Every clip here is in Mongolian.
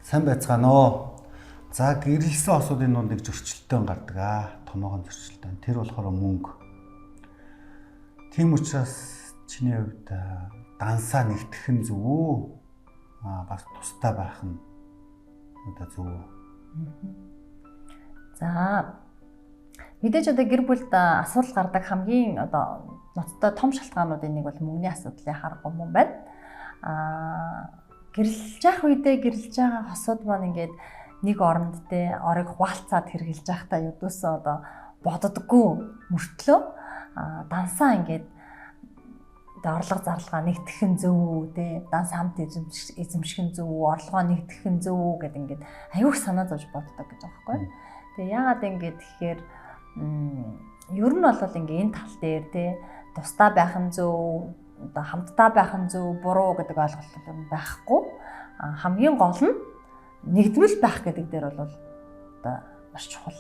Сайн байцгаана уу. За гэрэлсэн осуудын дунд нэг зөрчилтөөн гардаг аа. Томоохон зөрчилтөөн. Тэр болохоор мөнгө. Тийм учраас чиний хувьд дансаа нэгтгэх нь зөв үү? Бас тустай байх нь одоо зөв үү? За мэдээж одоо гэр бүлд асуудал гардаг хамгийн одоо ноцтой том шалтгаануудын нэг бол мөнгөний асуудлын харахгүй юм байна. Гэрэлж явах үедээ гэрэлж байгаа хосууд маань ингээд нэг оронд те орыг хуваалцаад хэрглэж байхдаа юудөөсөө одоо боддоггүй мөртлөө дансаа ингээд одоо орлого зарлага нэгтгэх нь зөв үү те данс хамт эзэмших нь зөв үү орлогоо нэгтгэх нь зөв үү гэд ингээд аюух санаа зовж боддог гэж байгаа байхгүй. Тэгээ яагаад ингээд тэгэхээр ер нь бол ингээд энэ тал дээр те тусдаа байх нь зөв одоо хамтдаа байх нь зөв буруу гэдэг ойлголт байхгүй. Хамгийн гол нь нэгдмэл байх гэдэг дээр бол одоо маш чухал.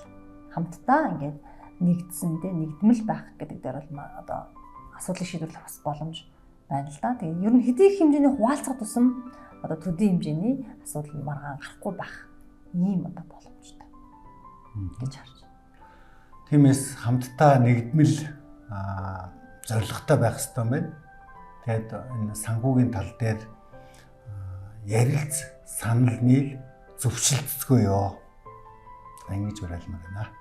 Хамтдаа ингээд нэгдсэн те нэгдмэл байх гэдэг дээр бол одоо асуудлыг шийдвэрлэх бас боломж байна л да. Тэгээ ер нь хэдий их хэмжээний хуваалцах тусам одоо төдий хэмжээний асуудал маргаан гарахгүй байх ийм одоо боломжтой гэж харж байна. Тиймээс хамтдаа нэгдмэл зорилготой байх хэрэгтэй юм байна. Тэгээд энэ санхүүгийн тал дээр ярилц, санал нийл, зөвшөлтцгөө ёо. Ингэж барайлмаар байна.